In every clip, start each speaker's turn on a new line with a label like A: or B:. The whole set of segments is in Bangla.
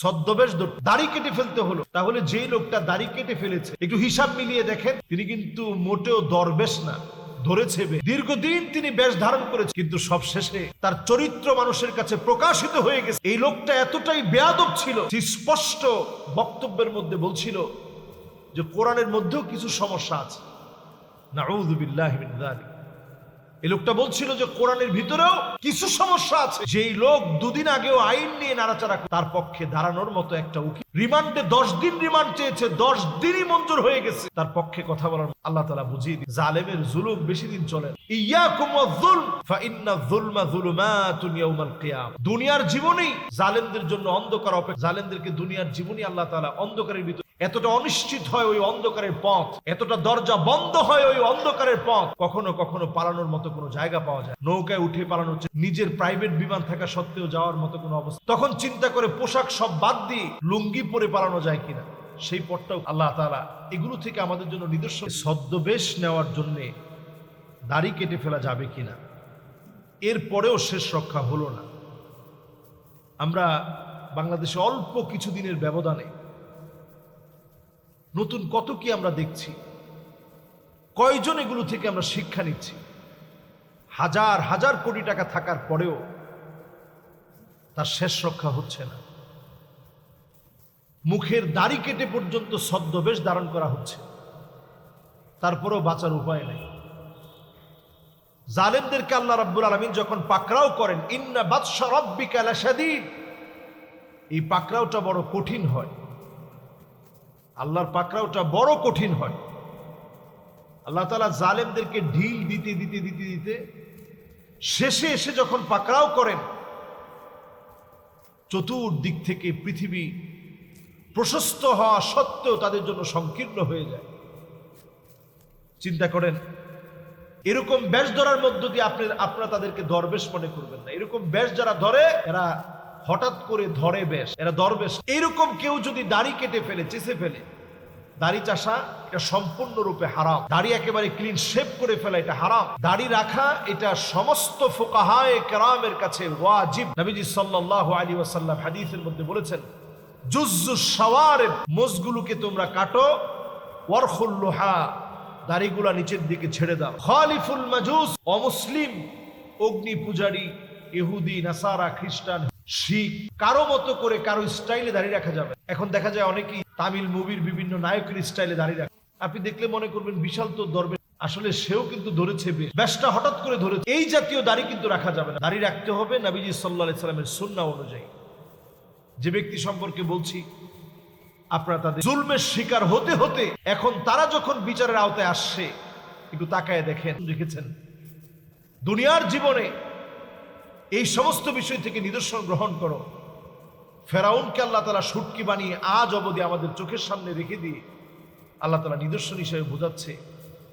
A: ছদ্মবেশ দাড়ি কেটে ফেলতে হলো। তাহলে যেই লোকটা দাড়ি কেটে ফেলেছে একটু হিসাব মিলিয়ে দেখেন, তিনি কিন্তু মোটেও দরবেশ না, ধরেছে। দীর্ঘদিন তিনি বেশ ধারণ করেছে, কিন্তু সব শেষে তার চরিত্র মানুষের কাছে প্রকাশিত হয়ে গেছে। এই লোকটা এতটাই বেয়াদব ছিল, স্পষ্ট বক্তব্যের মধ্যে বলছিল যে কোরআনের মধ্যেও কিছু সমস্যা আছে। নাউযু বিল্লাহি মিন যালিক। এই লোকটা বলছিল যে কোরআনের ভিতরেও কিছু সমস্যা আছে। যেই লোক দুদিন আগেও আইন নিয়ে নাড়াচাড়া, তার পক্ষে দাঁড়ানোর মতো একটা উকিল রিমান্ডে 10 দিন রিমান্ড চেয়েছে, 10 দিনই মঞ্জুর হয়ে গেছে, তার পক্ষে কথা বলার আল্লাহ তাআলা বুঝিয়ে দিন। জালেমের জুলুম বেশি দিন চলে না। ইয়াকুম ওয়ায-যুলম ফাইন্না যুলমা যুলুমাতুন ইয়াউমাল কিয়ামা। দুনিয়ার জীবনেই জালেমদের জন্য অন্ধকার অপেক্ষা। জালেমদেরকে দুনিয়ার জীবনই আল্লাহ তাআলা অন্ধকারের ভিতর এতটা অনিশ্চিত হয় ওই অন্ধকারের পথ, এতটা দরজা বন্ধ হয় ওই অন্ধকারের পথ, কখনো কখনো পালানোর মতো কোনো জায়গা পাওয়া যায়। নৌকায় উঠে পালানো, নিজের প্রাইভেট বিমান থাকা সত্ত্বেও যাওয়ার মতো কোনো অবস্থা। তখন চিন্তা করে পোশাক সব বাদ দিয়ে লুঙ্গি পরে পালানো যায় কিনা, সেই পথটাও আল্লাহ তাআলা এগুলো থেকে আমাদের জন্য নিদর্শন। ছদ্মবেশ নেওয়ার জন্য দাড়ি কেটে ফেলা যাবে কিনা, এরপরেও শেষ রক্ষা হলো না। আমরা বাংলাদেশে অল্প কিছুদিনের ব্যবধানে নতুন কত কি আমরা দেখছি, কয়জন এগুলো থেকে আমরা শিক্ষা নিচ্ছি। হাজার হাজার কোটি টাকা থাকার পরেও তার শেষ রক্ষা হচ্ছে না। মুখের দাড়ি কেটে পর্যন্ত ছদ্মবেশ ধারণ করা হচ্ছে, তারপরেও বাঁচার উপায় নেই। জালেমদেরকে আল্লাহ রাব্বুল আলামিন যখন পাকড়াও করেন, ইন্না বাতশা রাব্বিকা লাশাদীদ, এই পাকড়াওটা বড় কঠিন হয়। আল্লাহর পাকড়াওটা বড় কঠিন হয়। আল্লাহ তাআলা জালেমদেরকে ঢিল দিতে দিতে দিতে দিতে শেষে এসে যখন পাকড়াও করেন, চতুর্দিক থেকে পৃথিবী প্রশস্ত হওয়া সত্ত্বেও তাদের জন্য সংকীর্ণ হয়ে যায়। চিন্তা করেন, এরকম বেশ ধরার মধ্য দিয়ে আপনারা তাদেরকে দরবেশ মনে করবেন না। এরকম বেশ যারা ধরে, এরা হঠাৎ করে ধরে বেশ, এরা দরবেশ। এরকম কেউ যদি দাড়ি কেটে ফেলে, চেঁচে ফেলে, দাড়ি চাষা এটা সম্পূর্ণরূপে হারাম। দাড়ি একেবারে ক্লিন শেভ করে ফেলা এটা হারাম। দাড়ি রাখা এটা সমস্ত ফুকাহায়ে কেরামের কাছে ওয়াজিব। নবীজি সাল্লাল্লাহু আলাইহি ওয়াসাল্লাম হাদিসের মধ্যে বলেছেন, জুজ্জুশ শাওয়ারিব, মোজগুলোকে তোমরা কাটো, ওয়ারখুল লুহা, দাড়িগুলা নিচের দিকে ছেড়ে দাও। খালিফুল মাজুস, অমুসলিম, অগ্নি পূজারী, ইহুদি, নাসারা, খ্রিস্টান, শিখ, কারো মতো করে কারো স্টাইলে দাঁড়িয়ে রাখা যাবে। এখন দেখা যায় অনেকেই তামিল মুভির বিভিন্ন নায়কের স্টাইলে দাঁড়িয়ে রাখে। আপনি দেখলে মনে করবেন বিশাল তো দরবেশ, আসলে সেও কিন্তু ধরেছে বেশটা হঠাৎ করে ধরেছে। এই জাতীয় দাড়ি কিন্তু রাখা যাবে না। দাড়ি রাখতে হবে নবীজি সাল্লাল্লাহু আলাইহি সাল্লামের সুন্নাহ অনুযায়ী। যে ব্যক্তি সম্পর্কে বলছি, আপনারা তাদের জুলমের শিকার হতে হতে এখন তারা যখন বিচারের আওতায় আসছে, একটু তাকায় দেখেন, দেখেছেন দুনিয়ার জীবনে এই সমস্ত বিষয় থেকে নিদর্শন গ্রহণ করো। ফেরাউনকে আল্লাহ তাআলা শুটকি বানিয়ে আজ অবধি আমাদের চোখের সামনে রেখে দিয়ে আল্লাহ তাআলা নিদর্শন হিসেবে বোঝাচ্ছে,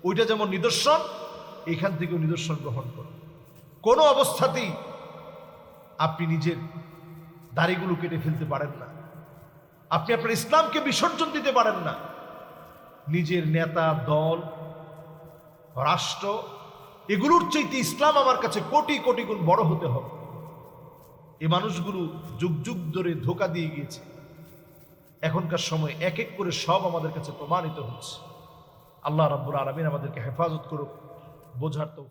A: ওইটা যেমন নিদর্শন, এখান থেকেও নিদর্শন গ্রহণ করো। কোনো অবস্থাতেই আপনি নিজের দাড়িগুলো কেটে ফেলতে পারেন না। আপনি আপনার ইসলামকে বিসর্জন দিতে পারেন না। নিজের নেতা, দল, রাষ্ট্র, এগুলোর চাইতে ইসলাম আমার কাছে কোটি কোটি গুণ বড় হতে হবে। এই মানুষগুলো যুগ যুগ ধরে ধোঁকা দিয়ে গিয়েছে। এখনকার সময় এক এক করে সব আমাদের কাছে প্রমাণিত হচ্ছে। আল্লাহ রাব্বুল আলামিন আমাদেরকে হেফাজত করুক, বোঝার তো